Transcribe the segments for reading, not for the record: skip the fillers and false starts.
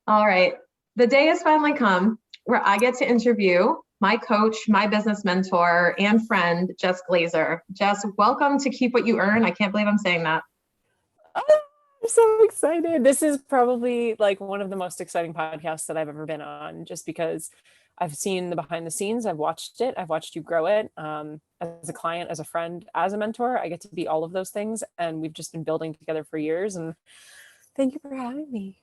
All right. The day has finally come where I get to interview my coach, my business mentor, and friend, Jess Glazer. Jess, welcome to Keep What You Earn. I can't believe I'm saying that. Oh, I'm so excited. This is probably like one of the most exciting podcasts that I've ever been on, just because I've seen the behind the scenes. I've watched it. I've watched you grow it as a client, as a friend, as a mentor. I get to be all of those things. And we've just been building together for years. And thank you for having me.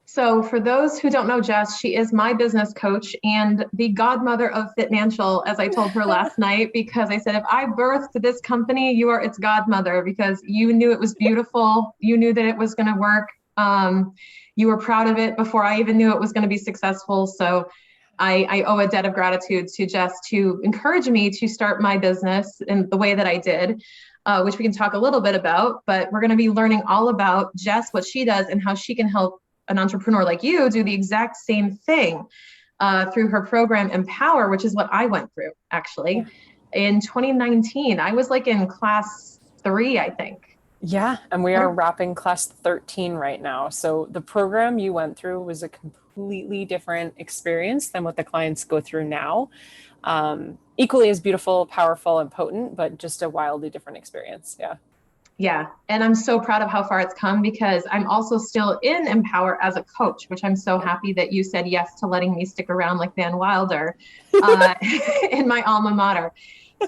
So, for those who don't know Jess, she is my business coach and the godmother of Fitnancial, as I told her last night, because I said, if I birthed this company, you are its godmother because you knew it was beautiful. You knew that it was going to work. You were proud of it before I even knew it was going to be successful. So, I owe a debt of gratitude to Jess to encourage me to start my business in the way that I did. Which we can talk a little bit about, but we're going to be learning all about Jess, what she does, and how she can help an entrepreneur like you do the exact same thing through her program Empower, which is what I went through actually in 2019. I was like in class 3, I think. Yeah, and we are wrapping class 13 right now. So the program you went through was a completely different experience than what the clients go through now. Equally as beautiful, powerful, and potent, but just a wildly different experience. Yeah. Yeah. And I'm so proud of how far it's come because I'm also still in Empower as a coach, which I'm so happy that you said yes to letting me stick around like Van Wilder uh, in my alma mater.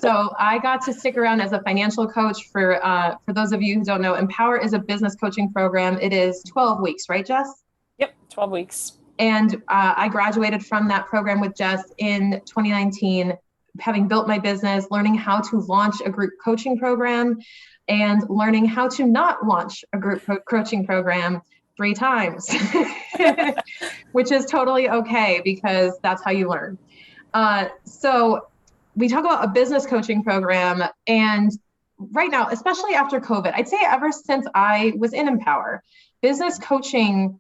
So I got to stick around as a financial coach for those of you who don't know, Empower is a business coaching program. It is 12 weeks, right, Jess? Yep, 12 weeks. And I graduated from that program with Jess in 2019, having built my business, learning how to launch a group coaching program, and learning how to not launch a group coaching program 3 times, which is totally okay because that's how you learn. So we talk about a business coaching program, and right now, especially after COVID, I'd say ever since I was in Empower, business coaching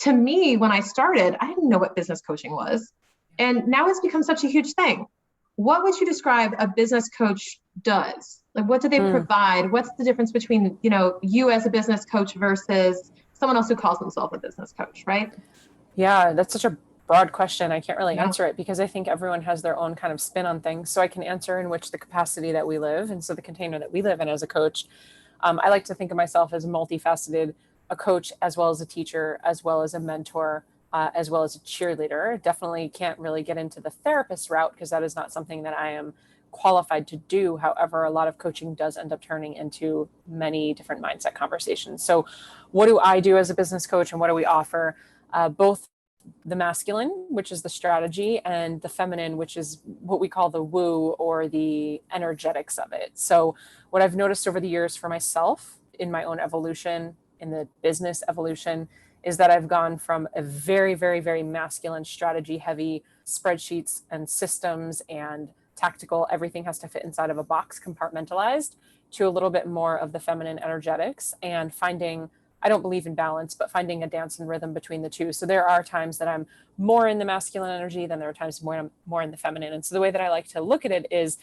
to me, when I started, I didn't know what business coaching was. And now it's become such a huge thing. What would you describe a business coach does? Like, what do they provide? What's the difference between, you as a business coach versus someone else who calls themselves a business coach, right? Yeah, that's such a broad question. I can't really answer it because I think everyone has their own kind of spin on things. So I can answer in which the capacity that we live. And so the container that we live in as a coach, I like to think of myself as multifaceted, a coach, as well as a teacher, as well as a mentor, as well as a cheerleader. Definitely can't really get into the therapist route because that is not something that I am qualified to do. However, a lot of coaching does end up turning into many different mindset conversations. So what do I do as a business coach and what do we offer? Both the masculine, which is the strategy, and the feminine, which is what we call the woo or the energetics of it. So what I've noticed over the years for myself in my own evolution, in the business evolution, is that I've gone from a very, very, very masculine strategy heavy spreadsheets and systems and tactical, everything has to fit inside of a box, compartmentalized, to a little bit more of the feminine energetics and finding, I don't believe in balance, but finding a dance and rhythm between the two. So there are times that I'm more in the masculine energy, then there are times where I'm more in the feminine. And so the way that I like to look at it is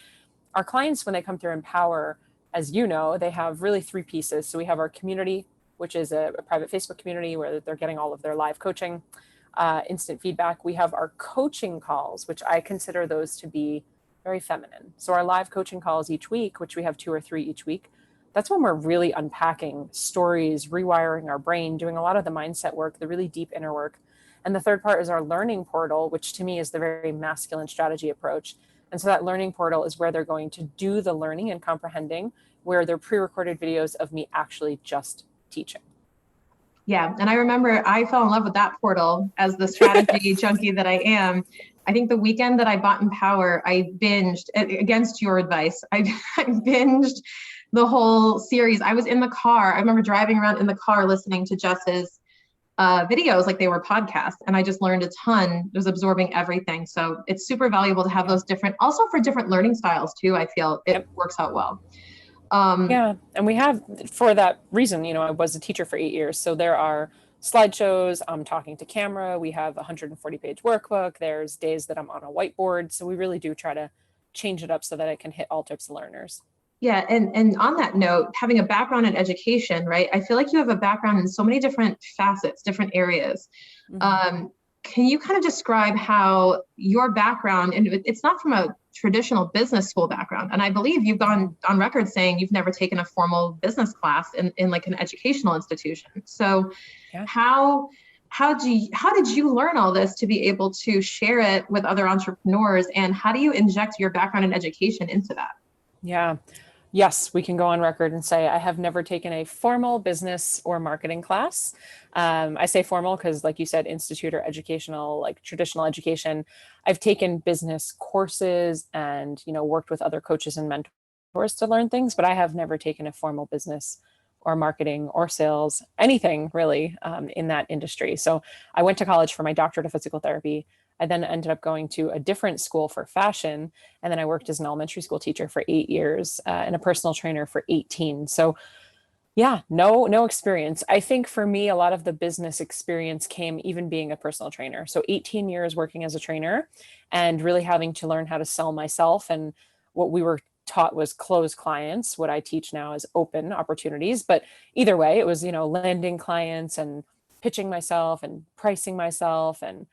our clients, when they come through Empower, as you know, they have really 3 pieces. So we have our community, which is a private Facebook community where they're getting all of their live coaching, instant feedback. We have our coaching calls, which I consider those to be very feminine. So our live coaching calls each week, which we have 2 or 3 each week, that's when we're really unpacking stories, rewiring our brain, doing a lot of the mindset work, the really deep inner work. And the third part is our learning portal, which to me is the very masculine strategy approach. And so that learning portal is where they're going to do the learning and comprehending, where they're pre-recorded videos of me actually just teaching. Yeah. And I remember I fell in love with that portal as the strategy junkie that I am. I think the weekend that I bought Empower, I binged against your advice. I binged the whole series. I was in the car. I remember driving around in the car listening to Jess's videos like they were podcasts. And I just learned a ton. It was absorbing everything. So it's super valuable to have those different, also for different learning styles too. I feel it works out well. Yeah. And we have, for that reason, I was a teacher for 8 years. So there are slideshows, I'm talking to camera. We have a 140-page workbook. There's days that I'm on a whiteboard. So we really do try to change it up so that it can hit all types of learners. Yeah, and on that note, having a background in education, right? I feel like you have a background in so many different facets, different areas. Mhm. Um, can you kind of describe how your background, and it's not from a traditional business school background, and I believe you've No. gone on record saying you've never taken a formal business class in like an educational institution. So Yeah. how how did you learn all this to be able to share it with other entrepreneurs, and how do you inject your background in education into that? Yeah. Yes, we can go on record and say I have never taken a formal business or marketing class. I say formal because, like you said, institute or educational, like traditional education. I've taken business courses and, worked with other coaches and mentors to learn things, but I have never taken a formal business or marketing or sales, anything really in that industry. So I went to college for my doctorate of physical therapy. I then ended up going to a different school for fashion, and then I worked as an elementary school teacher for 8 years and a personal trainer for 18. So yeah, no experience. I think for me, a lot of the business experience came even being a personal trainer. So 18 years working as a trainer and really having to learn how to sell myself. And what we were taught was close clients. What I teach now is open opportunities. But either way, it was, landing clients and pitching myself and pricing myself and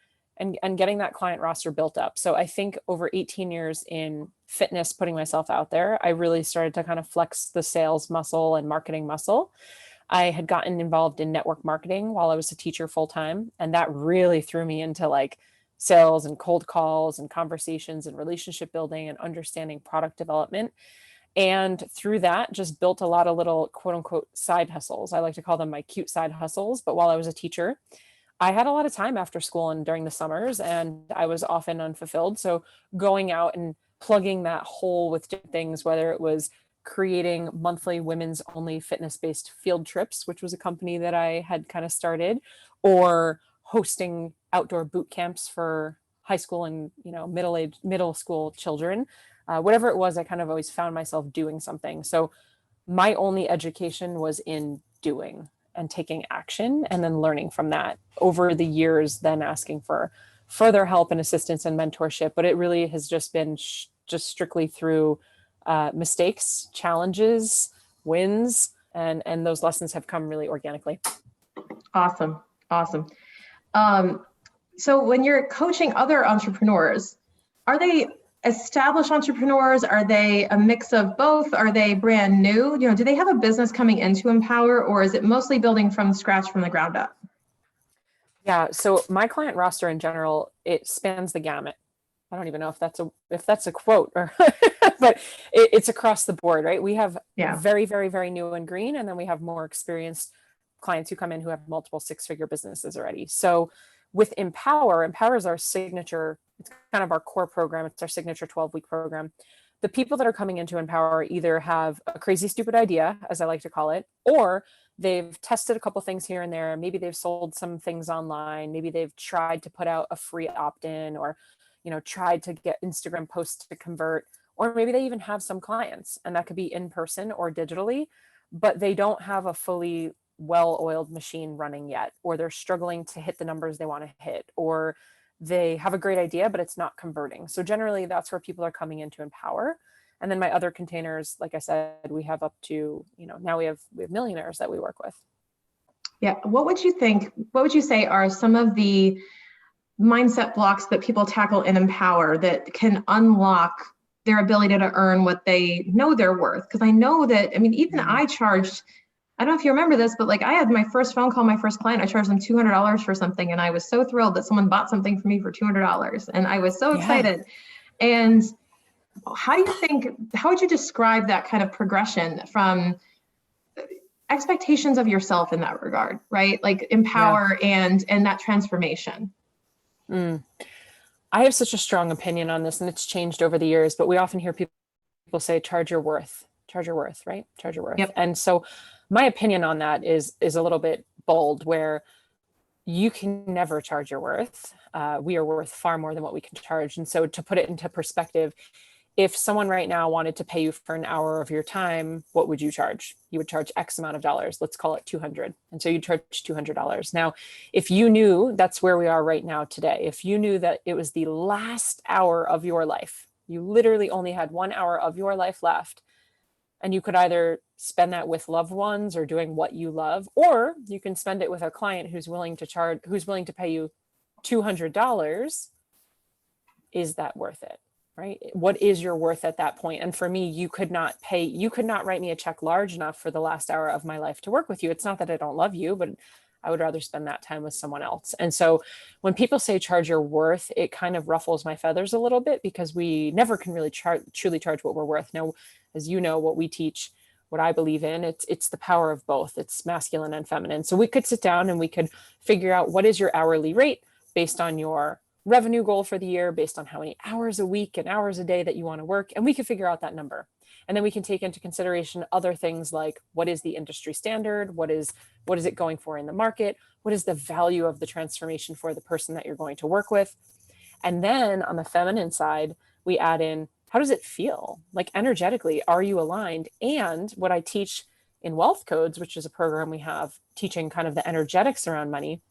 getting that client roster built up. So I think over 18 years in fitness, putting myself out there, I really started to kind of flex the sales muscle and marketing muscle. I had gotten involved in network marketing while I was a teacher full time, and that really threw me into like sales and cold calls and conversations and relationship building and understanding product development. And through that, just built a lot of little quote unquote side hustles. I like to call them my cute side hustles. But while I was a teacher, I had a lot of time after school and during the summers, and I was often unfulfilled. So going out and plugging that hole with different things, whether it was creating monthly women's only fitness based field trips, which was a company that I had kind of started, or hosting outdoor boot camps for high school and middle school children. Whatever it was, I kind of always found myself doing something. So my only education was in doing and taking action and then learning from that over the years, then asking for further help and assistance and mentorship. But it really has just been just strictly through mistakes, challenges, wins, and those lessons have come really organically. Awesome. Awesome. Um, so when you're coaching other entrepreneurs, are they established entrepreneurs? Are they a mix of both? Are they brand new? Do they have a business coming into Empower, or is it mostly building from scratch from the ground up? Yeah. So my client roster in general, it spans the gamut. I don't even know if that's a quote or but it's across the board, right? We have Yeah. very, very, very new and green, and then we have more experienced clients who come in who have multiple six-figure businesses already. So with Empower is our signature, it's kind of our core program. It's our signature 12-week program. The people that are coming into Empower either have a crazy stupid idea, as I like to call it, or they've tested a couple things here and there. Maybe they've sold some things online. Maybe they've tried to put out a free opt-in, or tried to get Instagram posts to convert, or maybe they even have some clients, and that could be in person or digitally, but they don't have a fully well-oiled machine running yet, or they're struggling to hit the numbers they want to hit, or they have a great idea, but it's not converting. So generally that's where people are coming in to Empower. And then my other containers, like I said, we have up to, now we have millionaires that we work with. Yeah. What would you say are some of the mindset blocks that people tackle in Empower that can unlock their ability to earn what they know they're worth? Because I know that, even I charged, I don't know if you remember this, but like I had my first phone call, my first client, I charged them $200 for something. And I was so thrilled that someone bought something for me for $200. And I was so excited. And how would you describe that kind of progression from expectations of yourself in that regard, right? Like Empower and that transformation. Mm. I have such a strong opinion on this, and it's changed over the years, but we often hear people say, charge your worth, right? Charge your worth. Yep. And so my opinion on that is a little bit bold, where you can never charge your worth. We are worth far more than what we can charge. And so to put it into perspective, if someone right now wanted to pay you for an hour of your time, what would you charge? You would charge X amount of dollars. Let's call it 200. And so you charge $200. Now, if you knew that's where we are right now today, if you knew that it was the last hour of your life, you literally only had 1 hour of your life left, And you could either spend that with loved ones or doing what you love, or you can spend it with a client who's willing to pay you $200. Is that worth it? Right? What is your worth at that point? And for me, you could not write me a check large enough for the last hour of my life to work with you. It's not that I don't love you, but I would rather spend that time with someone else. And so when people say charge your worth, it kind of ruffles my feathers a little bit, because we never can really truly charge what we're worth. Now, as you know, what we teach, what I believe in, it's the power of both. It's masculine and feminine. So we could sit down and we could figure out, what is your hourly rate based on your revenue goal for the year, based on how many hours a week and hours a day that you want to work. And we can figure out that number. And then we can take into consideration other things like, what is the industry standard? What is it going for in the market? What is the value of the transformation for the person that you're going to work with? And then on the feminine side, we add in, how does it feel? Like energetically, are you aligned? And what I teach in Wealth Codes, which is a program we have teaching kind of the energetics around money.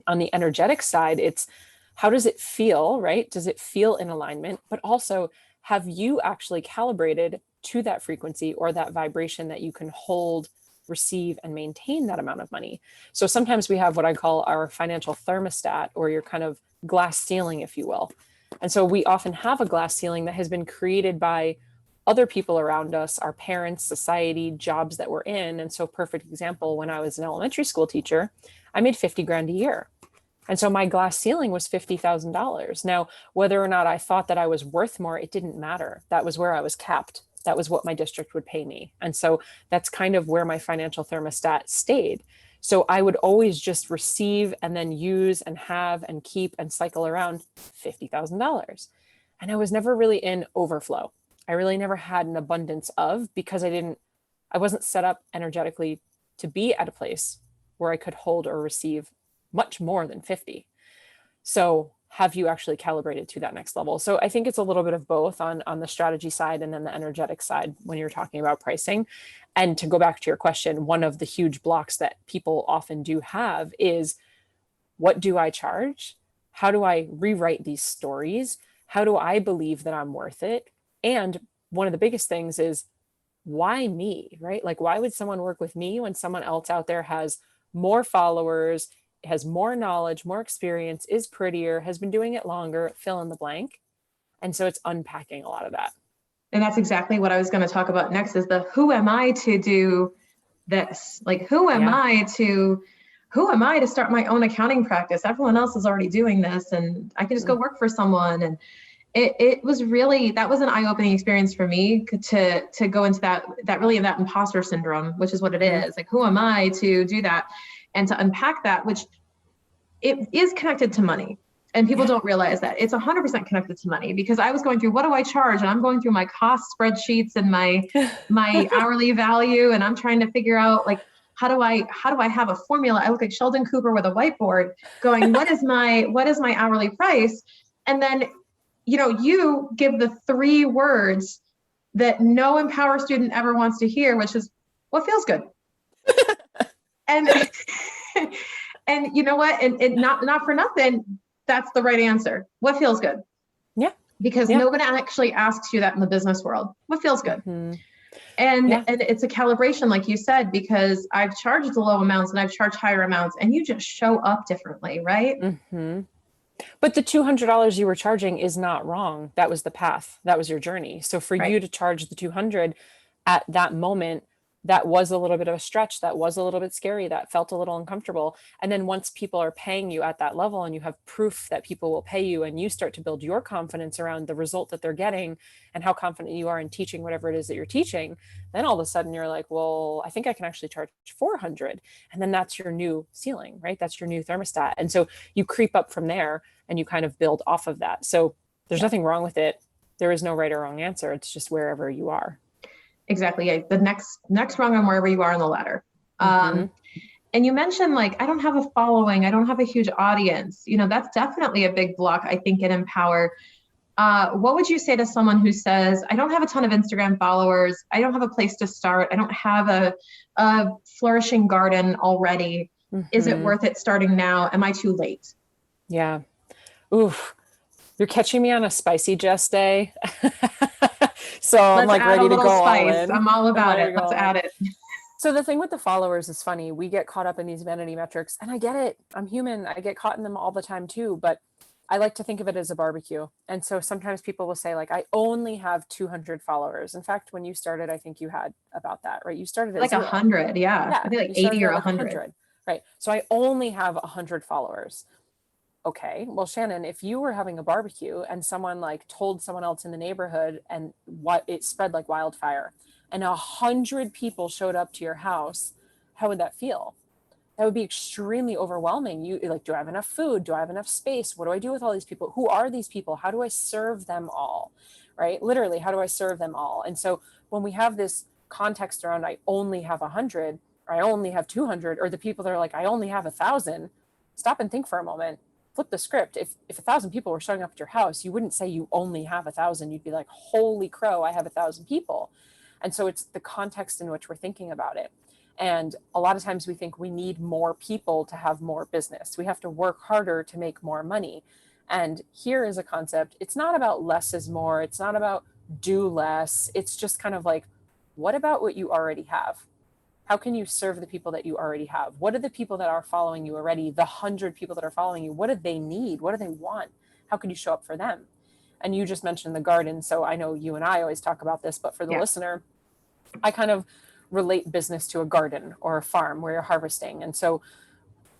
On the energetic side, it's, how does it feel, right? Does it feel in alignment? But also, have you actually calibrated to that frequency or that vibration that you can hold, receive, and maintain that amount of money? So sometimes we have what I call our financial thermostat, or your kind of glass ceiling, if you will. And so we often have a glass ceiling that has been created by other people around us, our parents, society, jobs that we're in. And so, perfect example, when I was an elementary school teacher, I made 50 grand a year. And so my glass ceiling was $50,000. Now, whether or not I thought that I was worth more, it didn't matter. That was where I was capped. That was what my district would pay me. And so that's kind of where my financial thermostat stayed. So I would always just receive and then use and have and keep and cycle around $50,000. And I was never really in overflow. I really never had an abundance of, because I wasn't set up energetically to be at a place where I could hold or receive much more than 50. So have you actually calibrated to that next level? So I think it's a little bit of both on the strategy side and then the energetic side when you're talking about pricing. And to go back to your question, one of the huge blocks that people often do have is, what do I charge? How do I rewrite these stories? How do I believe that I'm worth it? And one of the biggest things is, why me, right? Like, why would someone work with me when someone else out there has more followers, has more knowledge, more experience, is prettier, has been doing it longer, fill in the blank. And so it's unpacking a lot of that. And that's exactly what I was going to talk about next, is the, who am I to do this? Like, who am I to start my own accounting practice? Everyone else is already doing this, and I can just go work for someone. And it was really, that was an eye-opening experience for me to go into that imposter syndrome, which is what it is. Like, who am I to do that? And to unpack that, which it is connected to money. And people don't realize that it's 100% connected to money, because I was going through, what do I charge? And I'm going through my cost spreadsheets and my hourly value. And I'm trying to figure out, like, how do I have a formula? I look like Sheldon Cooper with a whiteboard going, what is my hourly price? And then, you give the 3 words that no Empower student ever wants to hear, which is, what feels good? And and you know what? And not for nothing, that's the right answer. What feels good? Yeah. Because nobody actually asks you that in the business world. What feels good? Mm-hmm. And it's a calibration, like you said, because I've charged the low amounts and I've charged higher amounts, and you just show up differently, right? Mm-hmm. But the $200 you were charging is not wrong. That was the path. That was your journey. So for you to charge the $200 at that moment, that was a little bit of a stretch. That was a little bit scary. That felt a little uncomfortable. And then once people are paying you at that level, and you have proof that people will pay you, and you start to build your confidence around the result that they're getting and how confident you are in teaching whatever it is that you're teaching, then all of a sudden you're like, well, I think I can actually charge $400. And then that's your new ceiling, right? That's your new thermostat. And so you creep up from there and you kind of build off of that. So there's nothing wrong with it. There is no right or wrong answer. It's just wherever you are. Exactly. Yeah. The next rung on wherever you are on the ladder. And you mentioned, like, I don't have a following. I don't have a huge audience. That's definitely a big block, I think, in Empower. What would you say to someone who says, I don't have a ton of Instagram followers. I don't have a place to start. I don't have a flourishing garden already. Is it worth it starting now? Am I too late? Yeah. Oof. You're catching me on a spicy Jess day. So I'm Let's like add a ready to little go all spice. in. I'm all I'm about ready it. to go Let's all in. add it. So the thing with the followers is funny. We get caught up in these vanity metrics, and I get it. I'm human. I get caught in them all the time too, but I like to think of it as a barbecue. And so sometimes people will say like, I only have 200 followers. In fact, when you started, I think you had about that, right? You started at Like 0. 100. Yeah. I Yeah. think like You 80 started or at like 100. 100, right? So I only have 100 followers. Okay, well, Shannon, if you were having a barbecue and someone like told someone else in the neighborhood and what it spread like wildfire and 100 people showed up to your house, how would that feel? That would be extremely overwhelming. You like, do I have enough food? Do I have enough space? What do I do with all these people? Who are these people? How do I serve them all? Right? Literally, how do I serve them all? And so when we have this context around, I only have 100, or I only have 200, or the people that are like, I only have 1,000, stop and think for a moment. Flip the script. If 1,000 people were showing up at your house, you wouldn't say you only have 1,000. You'd be like, holy crow, I have 1,000 people. And so it's the context in which we're thinking about it. And a lot of times we think we need more people to have more business. We have to work harder to make more money. And here is a concept. It's not about less is more. It's not about do less. It's just kind of like, what about what you already have? How can you serve the people that you already have? What are the people that are following you already? The 100 people that are following you, what do they need? What do they want? How can you show up for them? And you just mentioned the garden. So I know you and I always talk about this, but for the listener, I kind of relate business to a garden or a farm where you're harvesting. And so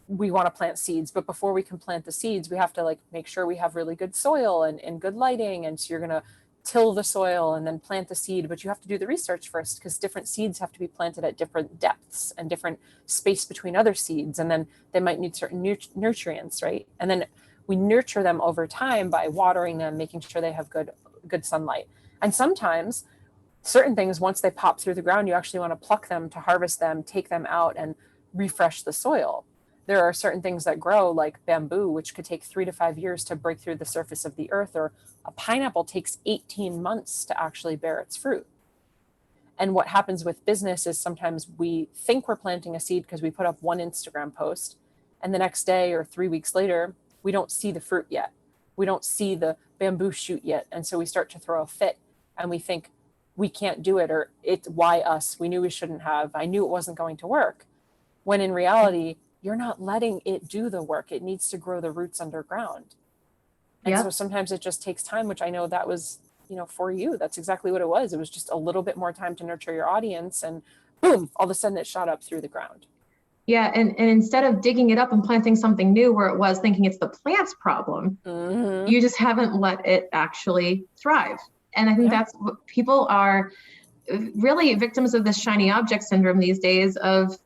we want to plant seeds, but before we can plant the seeds, we have to like make sure we have really good soil and good lighting. And so you're going to till the soil and then plant the seed, but you have to do the research first because different seeds have to be planted at different depths and different space between other seeds. And then they might need certain nutrients, right? And then we nurture them over time by watering them, making sure they have good sunlight. And sometimes certain things, once they pop through the ground, you actually want to pluck them to harvest them, take them out and refresh the soil. There are certain things that grow like bamboo, which could take 3 to 5 years to break through the surface of the earth, or a pineapple takes 18 months to actually bear its fruit. And what happens with business is sometimes we think we're planting a seed because we put up one Instagram post, and the next day or 3 weeks later, we don't see the fruit yet. We don't see the bamboo shoot yet. And so we start to throw a fit and we think, we can't do it, or it's why us? We knew we shouldn't have. I knew it wasn't going to work. When in reality, you're not letting it do the work. It needs to grow the roots underground. And so sometimes it just takes time, which I know that was, for you, that's exactly what it was. It was just a little bit more time to nurture your audience, and boom, all of a sudden it shot up through the ground. Yeah. And instead of digging it up and planting something new where it was, thinking it's the plant's problem, you just haven't let it actually thrive. And I think that's what people are really victims of this shiny object syndrome these days of,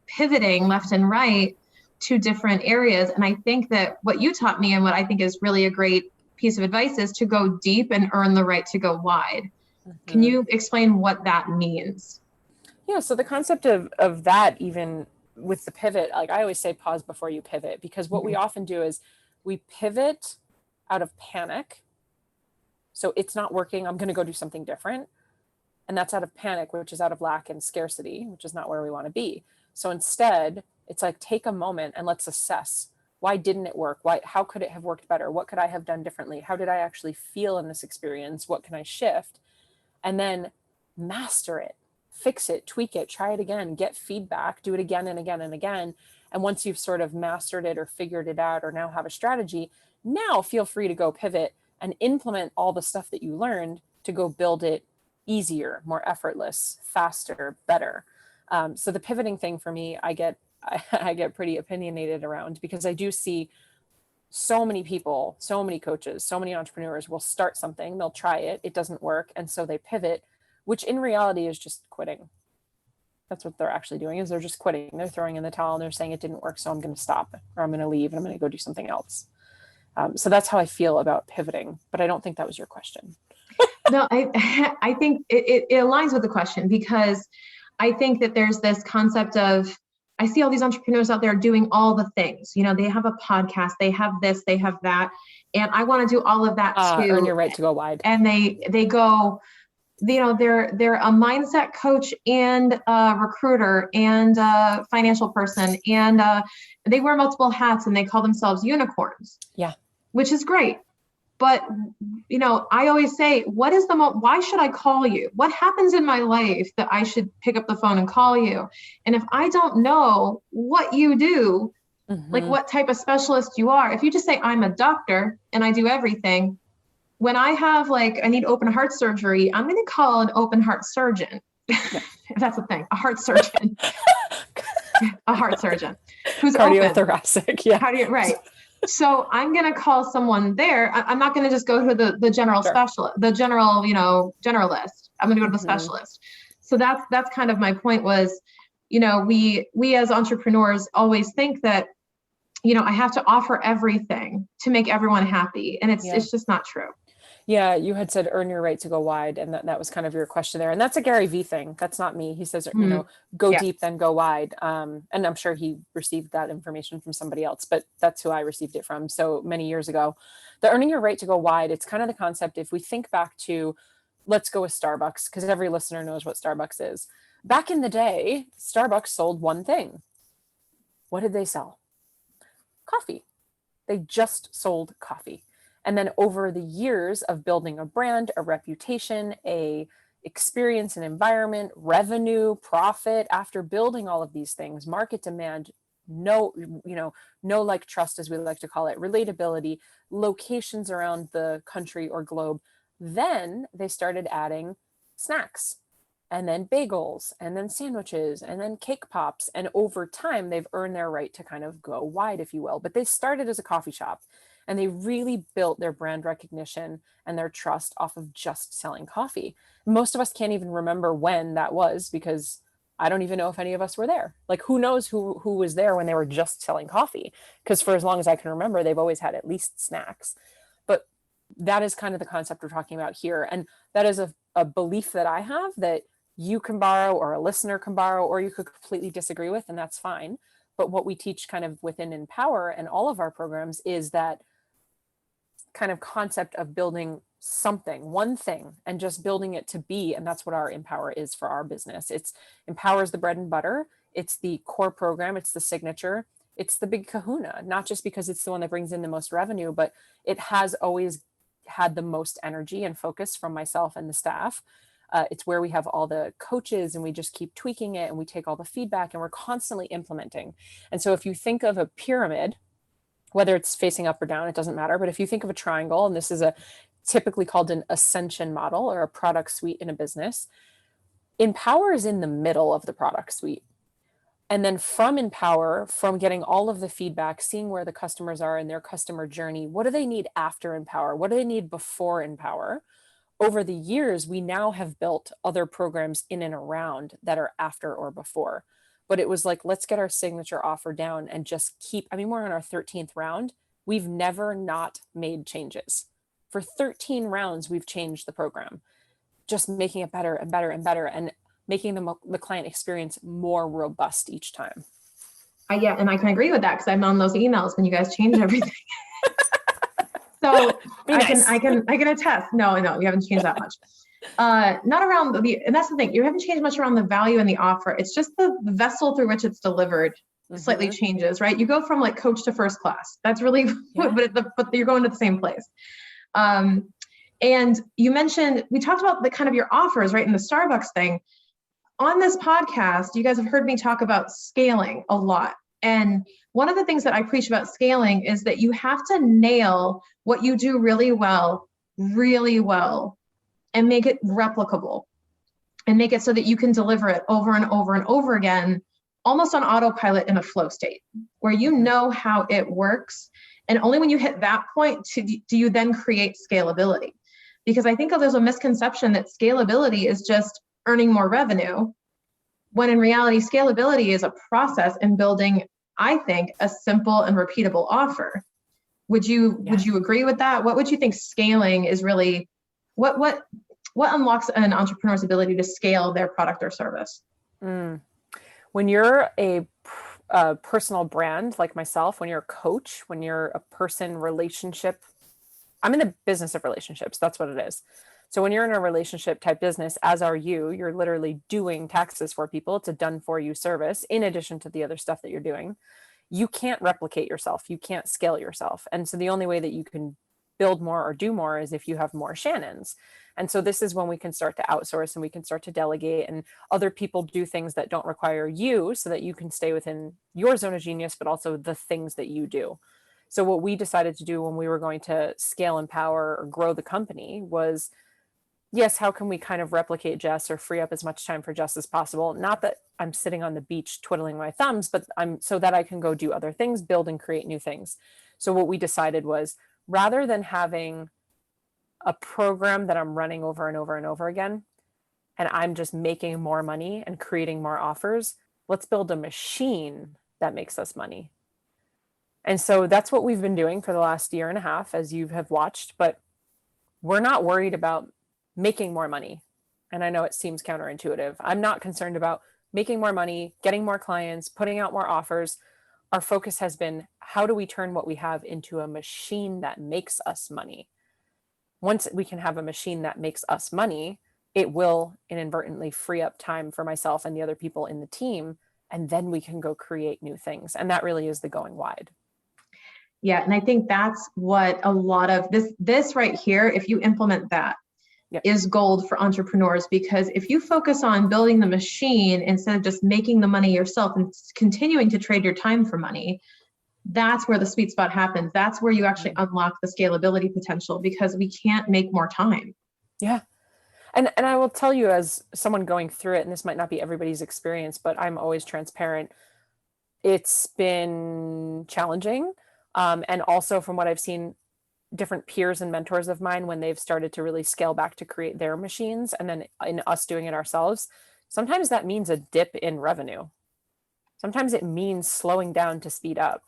pivoting left and right to different areas. And I think that what you taught me and what I think is really a great piece of advice is to go deep and earn the right to go wide. Can you explain what that means? Yeah. So the concept of that, even with the pivot, like I always say, pause before you pivot, because what we often do is we pivot out of panic. So it's not working, I'm going to go do something different. And that's out of panic, which is out of lack and scarcity, which is not where we want to be. So instead, it's like, take a moment and let's assess, why didn't it work? How could it have worked better? What could I have done differently? How did I actually feel in this experience? What can I shift? And then master it, fix it, tweak it, try it again, get feedback, do it again and again and again. And once you've sort of mastered it or figured it out, or now have a strategy, now feel free to go pivot and implement all the stuff that you learned to go build it easier, more effortless, faster, better. So the pivoting thing for me, I get pretty opinionated around, because I do see so many people, so many coaches, so many entrepreneurs will start something, they'll try it, it doesn't work, and so they pivot, which in reality is just quitting. That's what they're actually doing, is they're just quitting. They're throwing in the towel and they're saying it didn't work, so I'm going to stop, or I'm going to leave and I'm going to go do something else. So that's how I feel about pivoting, but I don't think that was your question. No, I think it aligns with the question, because I think that there's this concept of, I see all these entrepreneurs out there doing all the things, they have a podcast, they have this, they have that. And I want to do all of that too. Earn your right to go wide. And they go, they're a mindset coach and a recruiter and a financial person. And they wear multiple hats and they call themselves unicorns. Yeah. Which is great. But, I always say, why should I call you? What happens in my life that I should pick up the phone and call you? And if I don't know what you do, like what type of specialist you are, if you just say, I'm a doctor and I do everything, when I have I need open heart surgery, I'm going to call an open heart surgeon. If that's a thing, a heart surgeon, a heart surgeon who's cardiothoracic. Yeah. Right. So I'm going to call someone there. I'm not going to just go to the general specialist, the general, generalist. I'm going to go to the specialist. So that's kind of my point was, we as entrepreneurs always think that, I have to offer everything to make everyone happy. And it's just not true. Yeah, you had said earn your right to go wide, and that was kind of your question there. And that's a Gary Vee thing. That's not me. He says, go deep, then go wide. And I'm sure he received that information from somebody else, but that's who I received it from so many years ago. The earning your right to go wide, it's kind of the concept. If we think back to, let's go with Starbucks, because every listener knows what Starbucks is. Back in the day, Starbucks sold one thing. What did they sell? Coffee. They just sold coffee. And then over the years of building a brand, a reputation, a experience, an environment, revenue, profit, after building all of these things, market demand, no like trust, as we like to call it, relatability, locations around the country or globe, then they started adding snacks, and then bagels, and then sandwiches, and then cake pops. And over time, they've earned their right to kind of go wide, if you will. But they started as a coffee shop. And they really built their brand recognition and their trust off of just selling coffee. Most of us can't even remember when that was, because I don't even know if any of us were there. Like, who knows who was there when they were just selling coffee? Because for as long as I can remember, they've always had at least snacks. But that is kind of the concept we're talking about here. And that is a belief that I have that you can borrow, or a listener can borrow, or you could completely disagree with, and that's fine. But what we teach kind of within Empower and all of our programs is that kind of concept of building something, one thing, and just building it to be. And that's what our Empower is for our business. It's Empower is the bread and butter. It's the core program. It's the signature. It's the big kahuna, not just because it's the one that brings in the most revenue, but it has always had the most energy and focus from myself and the staff. It's where we have all the coaches, and we just keep tweaking it, and we take all the feedback, and we're constantly implementing. And so if you think of a pyramid, whether it's facing up or down, it doesn't matter. But if you think of a triangle, and this is typically called an ascension model or a product suite in a business, Empower is in the middle of the product suite. And then from Empower, from getting all of the feedback, seeing where the customers are in their customer journey, what do they need after Empower? What do they need before Empower? Over the years, we now have built other programs in and around that are after or before. But it was like, let's get our signature offer down and just we're on our 13th round. We've never not made changes. For 13 rounds, we've changed the program, just making it better and better and better, and making the client experience more robust each time. Yeah, and I can agree with that, because I'm on those emails when you guys change everything. So I can attest. No, we haven't changed that much. Not around and that's the thing, you haven't changed much around the value and the offer. It's just the vessel through which it's delivered slightly changes, right? You go from like coach to first class. That's really, but you're going to the same place. And you mentioned, we talked about the kind of your offers, right? In the Starbucks thing. On this podcast, you guys have heard me talk about scaling a lot. And one of the things that I preach about scaling is that you have to nail what you do really well, and make it replicable, and make it so that you can deliver it over and over and over again, almost on autopilot in a flow state, where you know how it works. And only when you hit that point do you then create scalability. Because I think there's a misconception that scalability is just earning more revenue, when in reality, scalability is a process in building, I think, a simple and repeatable offer. Would you agree with that? What would you think scaling is really, what unlocks an entrepreneur's ability to scale their product or service? When you're a personal brand like myself, when you're a coach, when you're a person relationship, I'm in the business of relationships. That's what it is. So when you're in a relationship type business, as are you, you're literally doing taxes for people. It's a done for you service in addition to the other stuff that you're doing. You can't replicate yourself. You can't scale yourself. And so the only way that you can build more or do more is if you have more Shannons. And so this is when we can start to outsource and we can start to delegate, and other people do things that don't require you so that you can stay within your zone of genius, but also the things that you do. So what we decided to do when we were going to scale, empower, or grow the company was, yes, how can we kind of replicate Jess or free up as much time for Jess as possible? Not that I'm sitting on the beach twiddling my thumbs, but I'm so that I can go do other things, build and create new things. So what we decided was, rather than having a program that I'm running over and over and over again, and I'm just making more money and creating more offers, let's build a machine that makes us money. And so that's what we've been doing for the last year and a half, as you have watched, but we're not worried about making more money. And I know it seems counterintuitive. I'm not concerned about making more money, getting more clients, putting out more offers. Our focus has been, how do we turn what we have into a machine that makes us money? Once we can have a machine that makes us money, it will inadvertently free up time for myself and the other people in the team. And then we can go create new things. And that really is the going wide. Yeah. And I think that's what a lot of this right here, if you implement that, Yep. is gold for entrepreneurs, because if you focus on building the machine instead of just making the money yourself and continuing to trade your time for money, that's where the sweet spot happens. That's where you actually unlock the scalability potential, because we can't make more time. Yeah. And I will tell you, as someone going through it, and this might not be everybody's experience, but I'm always transparent. It's been challenging. And also from what I've seen, different peers and mentors of mine, when they've started to really scale back to create their machines, and then in us doing it ourselves, sometimes that means a dip in revenue. Sometimes it means slowing down to speed up.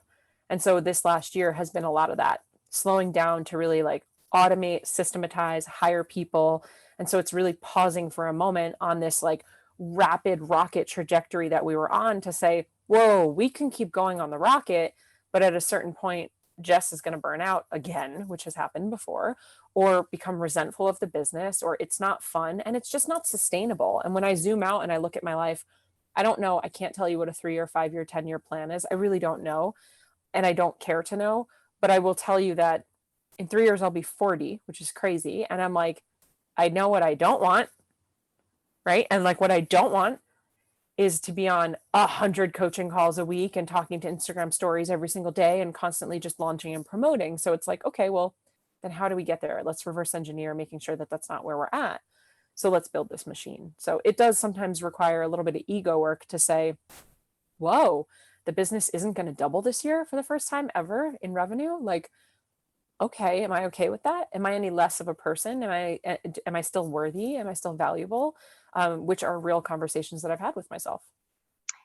And so this last year has been a lot of that, slowing down to really like automate, systematize, hire people. And so it's really pausing for a moment on this like rapid rocket trajectory that we were on to say, whoa, we can keep going on the rocket, but at a certain point, Jess is going to burn out again, which has happened before, or become resentful of the business, or it's not fun and it's just not sustainable. And when I zoom out and I look at my life, I don't know. I can't tell you what a 3-year, 5-year, 10-year plan is. I really don't know. And I don't care to know. But I will tell you that in 3 years, I'll be 40, which is crazy. And I'm like, I know what I don't want. Right. And like what I don't want is to be on 100 coaching calls a week and talking to Instagram stories every single day and constantly just launching and promoting. So it's like, okay, well, then how do we get there? Let's reverse engineer, making sure that that's not where we're at. So let's build this machine. So it does sometimes require a little bit of ego work to say, whoa, the business isn't going to double this year for the first time ever in revenue. Like, okay, am I okay with that? Am I any less of a person? Am I still worthy? Am I still valuable? Which are real conversations that I've had with myself.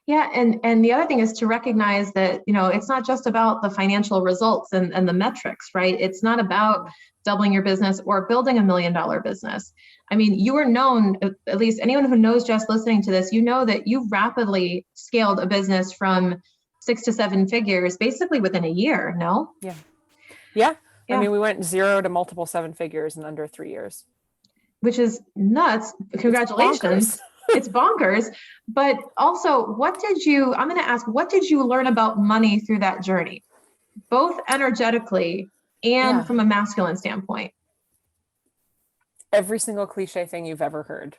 Yeah. And the other thing is to recognize that, it's not just about the financial results and the metrics, right? It's not about doubling your business or building $1 million business. I mean, you are known, at least anyone who knows Jess listening to this, you know that you rapidly scaled a business from 6 to 7 figures, basically within a year. No? Yeah. Yeah. I mean, we went 0 to multiple 7 figures in under 3 years. Which is nuts. Congratulations. It's bonkers. But also, I'm going to ask, what did you learn about money through that journey? Both energetically and from a masculine standpoint. Every single cliche thing you've ever heard.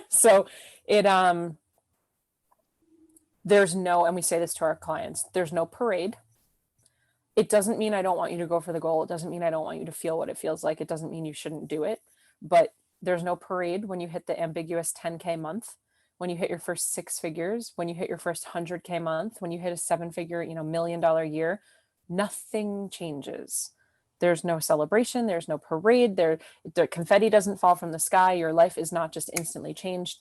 So there's no, and we say this to our clients, there's no parade. It doesn't mean I don't want you to go for the goal. It doesn't mean I don't want you to feel what it feels like. It doesn't mean you shouldn't do it. But there's no parade when you hit the ambiguous 10K month, when you hit your first 6 figures, when you hit your first 100K month, when you hit a 7-figure, $1 million year, nothing changes. There's no celebration. There's no parade. The confetti doesn't fall from the sky. Your life is not just instantly changed.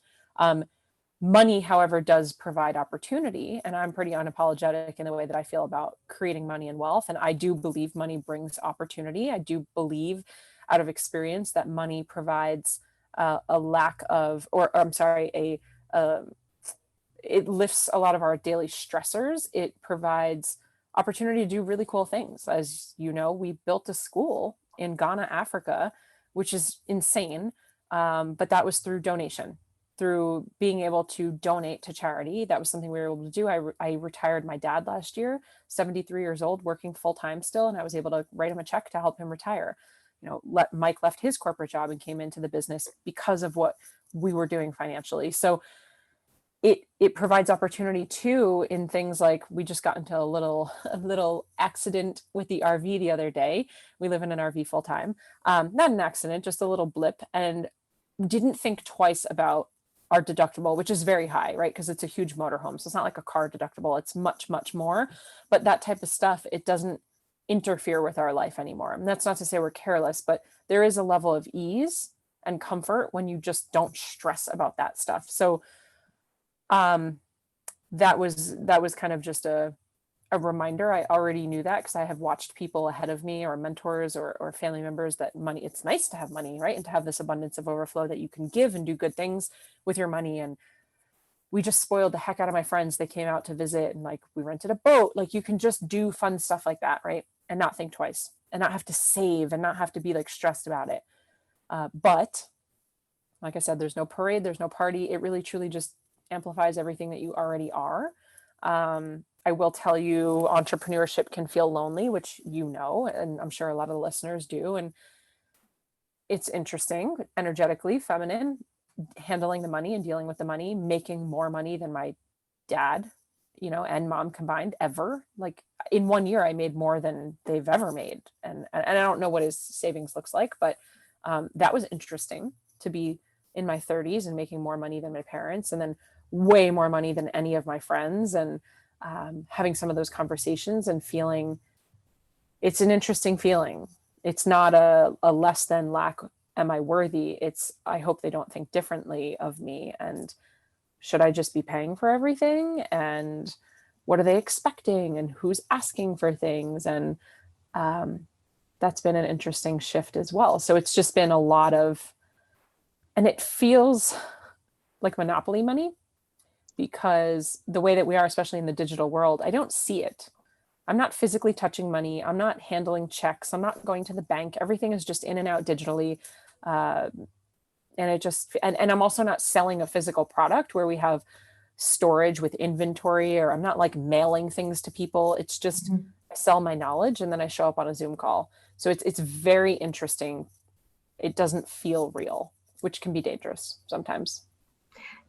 Money, however, does provide opportunity. And I'm pretty unapologetic in the way that I feel about creating money and wealth. And I do believe money brings opportunity. I do believe out of experience that money provides it lifts a lot of our daily stressors. It provides opportunity to do really cool things. As you know, we built a school in Ghana, Africa, which is insane. But that was through donation. through being able to donate to charity. That was something we were able to do. I retired my dad last year, 73 years old, working full time still. And I was able to write him a check to help him retire. Mike left his corporate job and came into the business because of what we were doing financially. So it provides opportunity too in things like, we just got into a little accident with the RV the other day. We live in an RV full time. Not an accident, just a little blip, and didn't think twice about our deductible, which is very high, right? Because it's a huge motorhome. So it's not like a car deductible. It's much, much more. But that type of stuff, it doesn't interfere with our life anymore. And that's not to say we're careless, but there is a level of ease and comfort when you just don't stress about that stuff. So that was kind of just a reminder. I already knew that because I have watched people ahead of me, or mentors or family members, that money, it's nice to have money, right? And to have this abundance of overflow that you can give and do good things with your money. And we just spoiled the heck out of my friends. They came out to visit, and like, we rented a boat. Like, you can just do fun stuff like that, right? And not think twice, and not have to save, and not have to be like stressed about it. But like I said, there's no parade, there's no party. It really truly just amplifies everything that you already are. I will tell you, entrepreneurship can feel lonely, which and I'm sure a lot of the listeners do. And it's interesting, energetically feminine, handling the money and dealing with the money, making more money than my dad, and mom combined ever. Like, in 1 year, I made more than they've ever made. And I don't know what his savings looks like, but that was interesting, to be in my 30s and making more money than my parents, and then way more money than any of my friends. And having some of those conversations and feeling, it's an interesting feeling. It's not a less than lack, am I worthy? It's, I hope they don't think differently of me. And should I just be paying for everything? And what are they expecting? And who's asking for things? And that's been an interesting shift as well. So it's just been a lot of, and it feels like monopoly money, because the way that we are, especially in the digital world, I don't see it. I'm not physically touching money. I'm not handling checks. I'm not going to the bank. Everything is just in and out digitally. And I'm also not selling a physical product where we have storage with inventory, or I'm not like mailing things to people. It's just, I sell my knowledge and then I show up on a Zoom call. So it's very interesting. It doesn't feel real, which can be dangerous sometimes.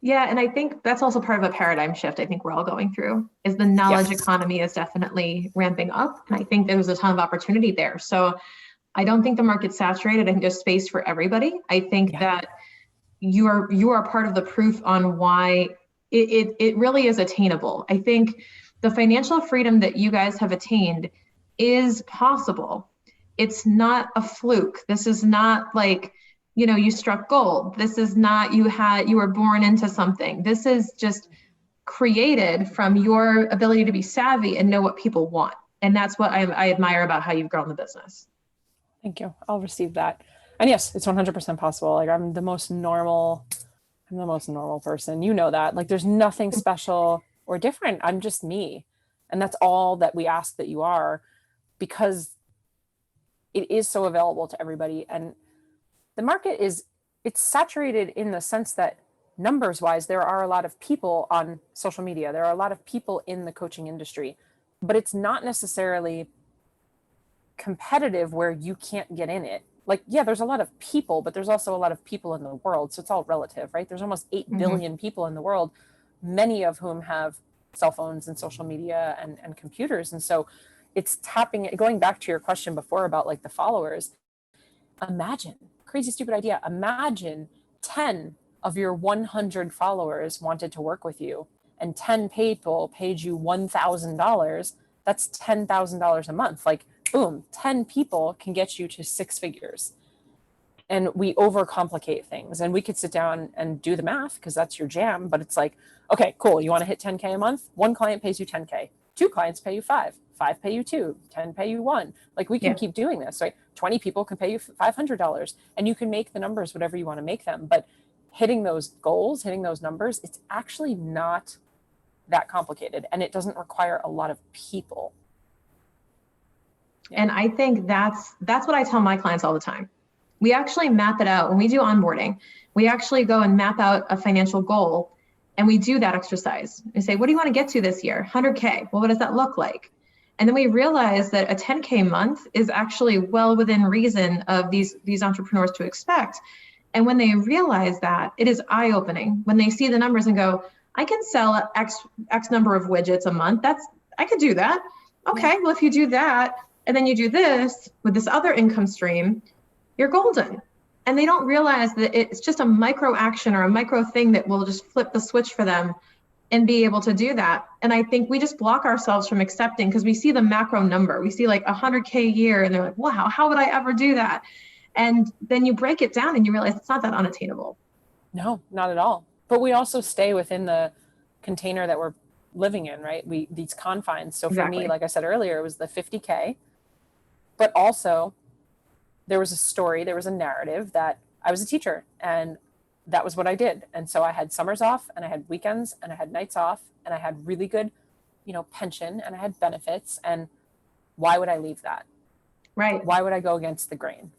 Yeah. And I think that's also part of a paradigm shift I think we're all going through, is the knowledge economy is definitely ramping up. And I think there's a ton of opportunity there. So I don't think the market's saturated. I think there's space for everybody. I think that you are part of the proof on why it really is attainable. I think the financial freedom that you guys have attained is possible. It's not a fluke. This is not like, you struck gold. This is not, you were born into something. This is just created from your ability to be savvy and know what people want. And that's what I admire about how you've grown the business. Thank you. I'll receive that. And yes, it's 100% possible. Like, I'm the most normal person. You know that. Like, there's nothing special or different. I'm just me. And that's all that we ask that you are, because it is so available to everybody. And the market it's saturated in the sense that, numbers wise, there are a lot of people on social media. There are a lot of people in the coaching industry, but it's not necessarily competitive where you can't get in it. Like, yeah, there's a lot of people, but there's also a lot of people in the world. So it's all relative, right? There's almost 8 billion people in the world, many of whom have cell phones and social media and computers. And so it's going back to your question before about like the followers. Imagine, crazy, stupid idea. Imagine 10 of your 100 followers wanted to work with you, and 10 people paid you $1,000. That's $10,000 a month. Like, boom, 10 people can get you to 6 figures. And we overcomplicate things, and we could sit down and do the math because that's your jam. But it's like, okay, cool. You want to hit 10K a month? 1 client pays you 10K. 2 clients pay you 5. 5 pay you 2. 10 pay you 1. Like, we can keep doing this, right? 20 people can pay you $500, and you can make the numbers whatever you want to make them. But hitting those goals, hitting those numbers, it's actually not that complicated, and it doesn't require a lot of people. And I think that's what I tell my clients all the time. we actually map it out. When we do onboarding, we actually go and map out a financial goal, and we do that exercise. We say, what do you want to get to this year? 100K. Well, what does that look like? And then we realize that a 10K month is actually well within reason of these entrepreneurs to expect. And when they realize that, it is eye-opening when they see the numbers and go, I can sell X number of widgets a month. I could do that. Okay, well, if you do that, and then you do this with this other income stream, you're golden. And they don't realize that it's just a micro action or a micro thing that will just flip the switch for them and be able to do that. And I think we just block ourselves from accepting because we see the macro number. We see like 100K a year and they're like, wow, how would I ever do that? And then you break it down and you realize it's not that unattainable. No, not at all. But we also stay within the container that we're living in, right? These confines. So for me, like I said earlier, it was the 50K, but also there was a story, there was a narrative that I was a teacher and that was what I did. And so I had summers off and I had weekends and I had nights off and I had really good, pension and I had benefits. And why would I leave that? Right. Why would I go against the grain?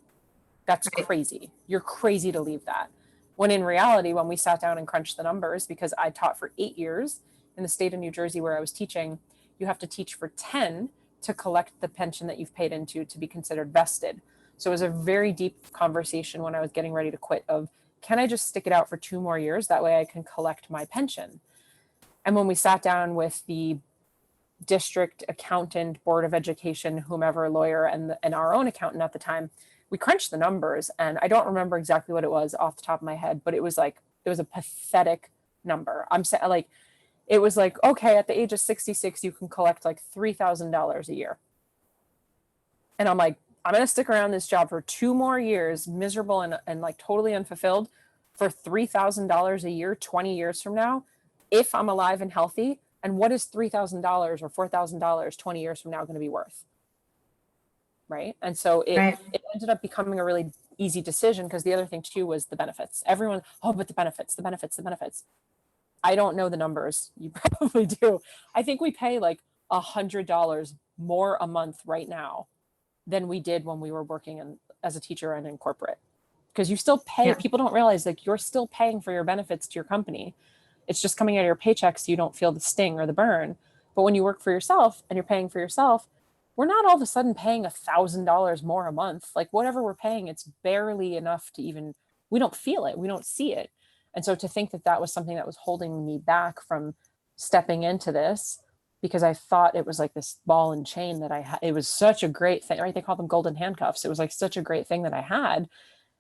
That's crazy. You're crazy to leave that. When in reality, when we sat down and crunched the numbers, because I taught for 8 years in the state of New Jersey where I was teaching, you have to teach for 10 to collect the pension that you've paid into to be considered vested. So it was a very deep conversation when I was getting ready to quit of, can I just stick it out for 2 more years? That way I can collect my pension. And when we sat down with the district accountant, board of education, whomever, lawyer, and our own accountant at the time, we crunched the numbers. And I don't remember exactly what it was off the top of my head, but it was a pathetic number. I'm saying it was like, okay, at the age of 66, you can collect like $3,000 a year. And I'm like, I'm going to stick around this job for 2 more years, miserable and like totally unfulfilled for $3,000 a year, 20 years from now, if I'm alive and healthy. And what is $3,000 or $4,000 20 years from now going to be worth? Right. And so it ended up becoming a really easy decision because the other thing too was the benefits. Everyone, but the benefits. I don't know the numbers. You probably do. I think we pay like $100 more a month right now than we did when we were working as a teacher and in corporate. Because you still pay, people don't realize like you're still paying for your benefits to your company. It's just coming out of your paycheck so you don't feel the sting or the burn. But when you work for yourself and you're paying for yourself, we're not all of a sudden paying $1,000 more a month. Like whatever we're paying, it's barely enough to even, we don't feel it, we don't see it. And so to think that that was something that was holding me back from stepping into this, because I thought it was like this ball and chain that I had. It was such a great thing, right? They call them golden handcuffs. It was like such a great thing that I had.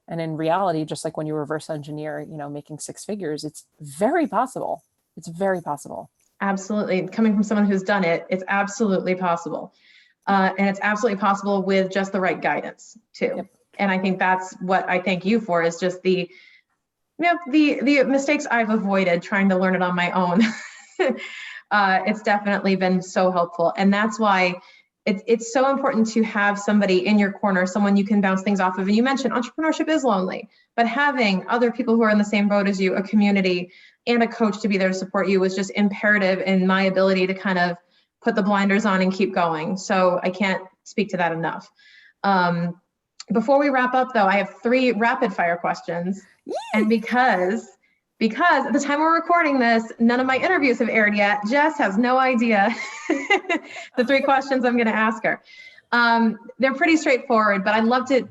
And in reality, just like when you reverse engineer, making 6 figures, it's very possible. It's very possible. Absolutely. Coming from someone who's done it, it's absolutely possible. And it's absolutely possible with just the right guidance too. Yep. And I think that's what I thank you for, is just the mistakes I've avoided trying to learn it on my own. It's definitely been so helpful. And that's why it's so important to have somebody in your corner, someone you can bounce things off of. And you mentioned entrepreneurship is lonely, but having other people who are in the same boat as you, a community and a coach to be there to support you was just imperative in my ability to kind of put the blinders on and keep going. So I can't speak to that enough. Before we wrap up though, I have 3 rapid fire questions. Yay! And because at the time we're recording this, none of my interviews have aired yet. Jess has no idea the 3 questions I'm going to ask her. They're pretty straightforward, but I'd love to,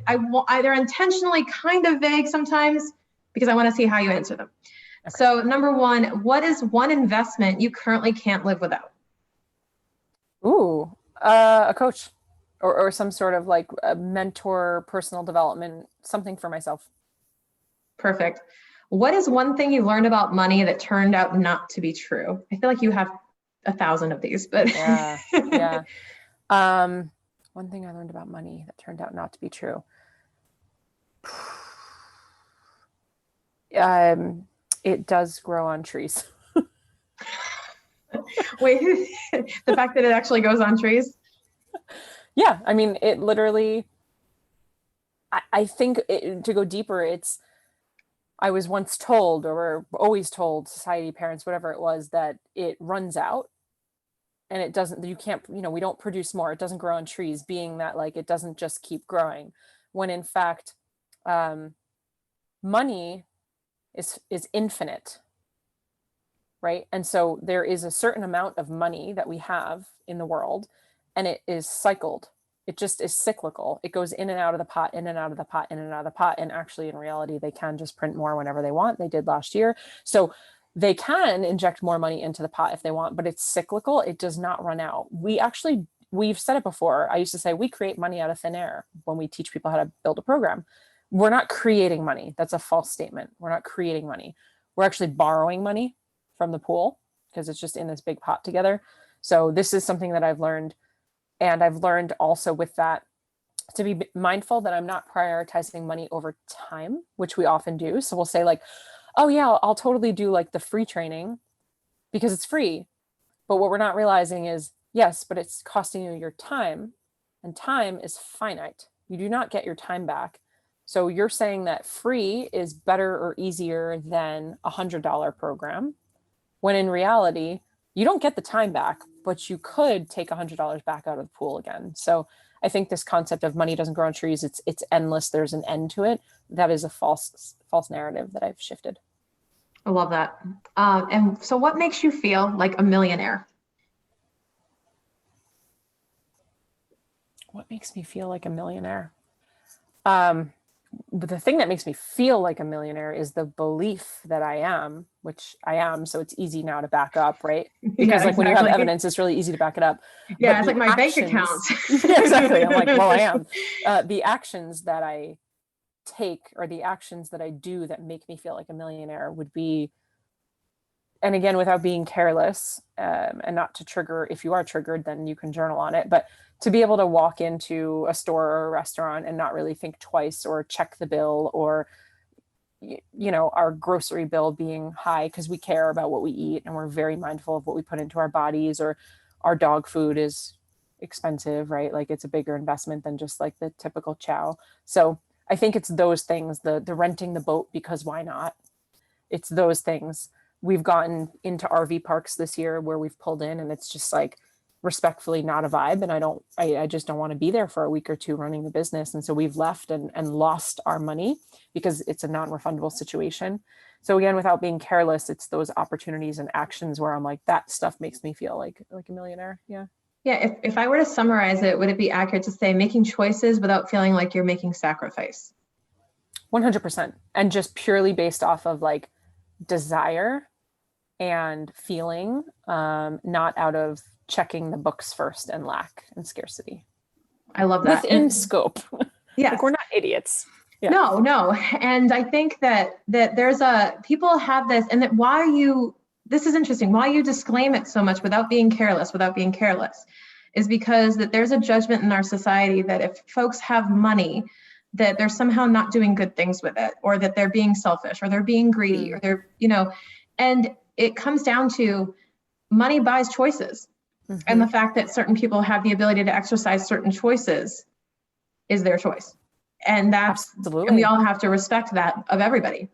they're intentionally kind of vague sometimes because I want to see how you answer them. Okay. So number 1, what is one investment you currently can't live without? Ooh, a coach or some sort of like a mentor, personal development, something for myself. Perfect. What is one thing you learned about money that turned out not to be true? I feel like you have 1,000 of these, but yeah. One thing I learned about money that turned out not to be true. It does grow on trees. Wait, the fact that it actually goes on trees? Yeah, I mean, it literally, I think to go deeper, I was once told, or always told, society, parents, whatever it was, that it runs out and it doesn't, you can't, we don't produce more. It doesn't grow on trees, being that like, it doesn't just keep growing, when in fact, money is infinite, right? And so there is a certain amount of money that we have in the world, and it is cycled. It just is cyclical. It goes in and out of the pot, in and out of the pot, in and out of the pot. And actually, in reality, they can just print more whenever they want. They did last year. So they can inject more money into the pot if they want, but it's cyclical. It does not run out. We've said it before. I used to say we create money out of thin air when we teach people how to build a program. We're not creating money. That's a false statement. We're not creating money. We're actually borrowing money from the pool because it's just in this big pot together. So this is something that I've learned. And I've learned also with that to be mindful that I'm not prioritizing money over time, which we often do. So we'll say like, oh yeah, I'll totally do like the free training because it's free. But what we're not realizing is, yes, but it's costing you your time, and time is finite. You do not get your time back. So you're saying that free is better or easier than $100 program, when in reality, you don't get the time back, but you could take $100 back out of the pool again. So I think this concept of money doesn't grow on trees, it's endless, there's an end to it. That is a false narrative that I've shifted. I love that. And so what makes you feel like a millionaire? What makes me feel like a millionaire? But the thing that makes me feel like a millionaire is the belief that I am, which I am. So it's easy now to back up, right? Because like when you have evidence, it's really easy to back it up. Yeah, it's like my bank account. Yeah, exactly. I'm like, well, I am. The actions that I take or the actions that I do that make me feel like a millionaire would be, and again, without being careless, and not to trigger, if you are triggered, then you can journal on it. But to be able to walk into a store or a restaurant and not really think twice or check the bill, or, our grocery bill being high because we care about what we eat and we're very mindful of what we put into our bodies, or our dog food is expensive, right? Like it's a bigger investment than just like the typical chow. So I think it's those things, the renting the boat because why not? It's those things. We've gotten into RV parks this year where we've pulled in and it's just like respectfully not a vibe. And I just don't want to be there for a week or two running the business. And so we've left and lost our money because it's a non-refundable situation. So again, without being careless, it's those opportunities and actions where I'm like, that stuff makes me feel like a millionaire. Yeah. Yeah. If I were to summarize it, would it be accurate to say making choices without feeling like you're making sacrifice? 100%. And just purely based off of like desire and feeling, not out of checking the books first and lack and scarcity. I love that. Within scope. Yeah. Like we're not idiots. Yeah. No. And I think that there's people have this, and that this is interesting, why you disclaim it so much without being careless, is because that there's a judgment in our society that if folks have money, that they're somehow not doing good things with it, or that they're being selfish, or they're being greedy, or they're, and it comes down to money buys choices. Mm-hmm. And the fact that certain people have the ability to exercise certain choices is their choice. And that's, absolutely. And we all have to respect that of everybody.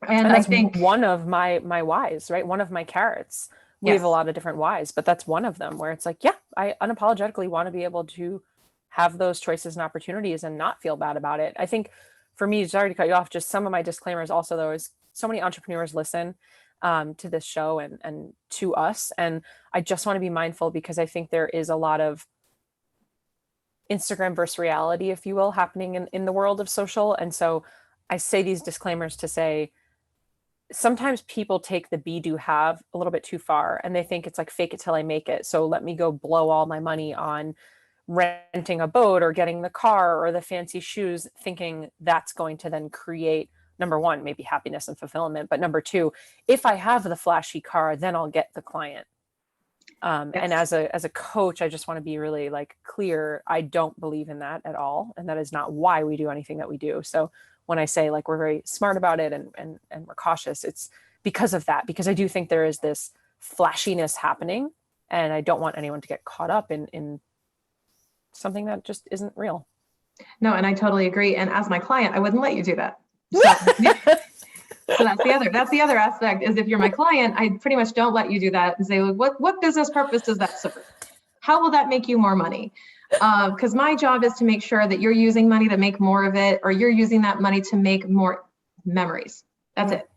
And that's I think one of my whys, right? One of my carrots. We have a lot of different whys, but that's one of them where it's like, yeah, I unapologetically want to be able to have those choices and opportunities and not feel bad about it. I think for me, sorry to cut you off, just some of my disclaimers also, though, is so many entrepreneurs listen to this show and to us. And I just want to be mindful because I think there is a lot of Instagram versus reality, if you will, happening in the world of social. And so I say these disclaimers to say, sometimes people take the be do have a little bit too far and they think it's like fake it till I make it. So let me go blow all my money on renting a boat or getting the car or the fancy shoes, thinking that's going to then create, number one, maybe happiness and fulfillment. But number two, if I have the flashy car, then I'll get the client. Yes. And as a coach, I just want to be really like clear. I don't believe in that at all. And that is not why we do anything that we do. So when I say like, we're very smart about it and we're cautious, it's because of that, because I do think there is this flashiness happening and I don't want anyone to get caught up in something that just isn't real. No, and I totally agree. And as my client, I wouldn't let you do that. So that's the other aspect is if you're my client, I pretty much don't let you do that and say, what business purpose does that serve? How will that make you more money? Because my job is to make sure that you're using money to make more of it, or you're using that money to make more memories. That's it.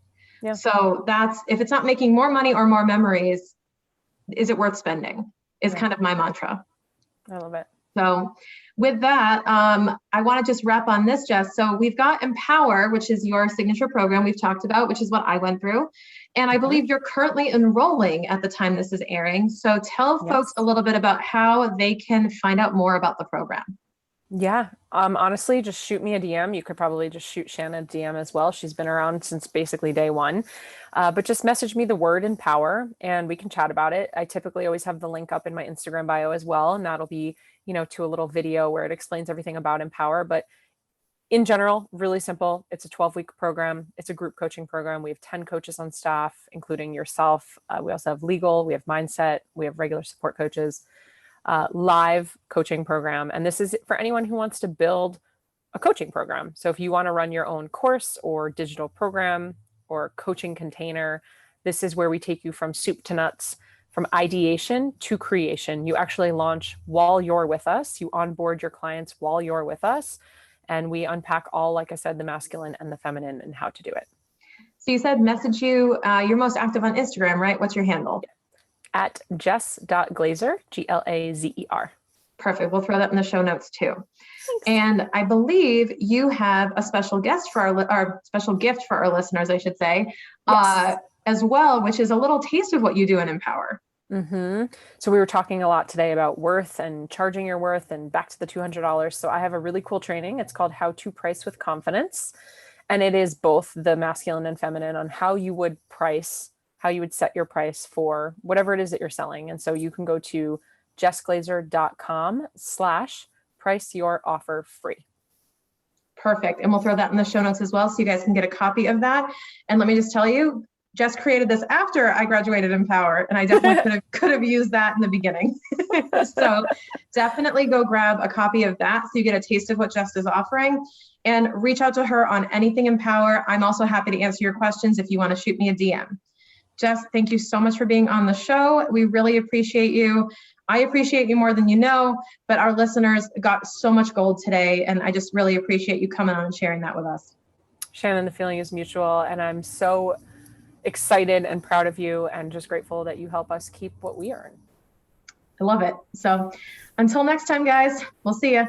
Yeah. So that's, if it's not making more money or more memories, is it worth spending? Is kind of my mantra. I love it. So with that, I want to just wrap on this, Jess. So we've got Empower, which is your signature program we've talked about, which is what I went through. And I believe you're currently enrolling at the time this is airing. So tell folks a little bit about how they can find out more about the program. Yeah. Honestly, just shoot me a DM. You could probably just shoot Shanna a DM as well. She's been around since basically day one. But just message me the word Empower and we can chat about it. I typically always have the link up in my Instagram bio as well. And that'll be, to a little video where it explains everything about Empower. But in general, really simple. It's a 12-week program. It's a group coaching program. We have 10 coaches on staff, including yourself. We also have legal, we have mindset, we have regular support coaches. Live coaching program. And this is for anyone who wants to build a coaching program. So if you want to run your own course or digital program or coaching container, this is where we take you from soup to nuts, from ideation to creation. You actually launch while you're with us. You onboard your clients while you're with us. And we unpack all, like I said, the masculine and the feminine and how to do it. So you said message you, you're most active on Instagram, right? What's your handle? At Jess.Glazer, Glazer. Perfect. We'll throw that in the show notes too. Thanks. And I believe you have a special guest for our special gift for our listeners, I should say, as well, which is a little taste of what you do in Empower. So we were talking a lot today about worth and charging your worth and back to the $200. So I have a really cool training. It's called How to Price with Confidence. And it is both the masculine and feminine on how you would price, how you would set your price for whatever it is that you're selling. And so you can go to jessglazer.com/price your offer free. Perfect. And we'll throw that in the show notes as well, so you guys can get a copy of that. And let me just tell you, Jess created this after I graduated Empower, and I definitely could have used that in the beginning. So definitely go grab a copy of that so you get a taste of what Jess is offering, and reach out to her on anything Empower. I'm also happy to answer your questions if you want to shoot me a DM. Jess, thank you so much for being on the show. We really appreciate you. I appreciate you more than you know, but our listeners got so much gold today, and I just really appreciate you coming on and sharing that with us. Shannon, the feeling is mutual, and I'm so excited and proud of you and just grateful that you help us keep what we earn. I love it. So until next time, guys, we'll see you.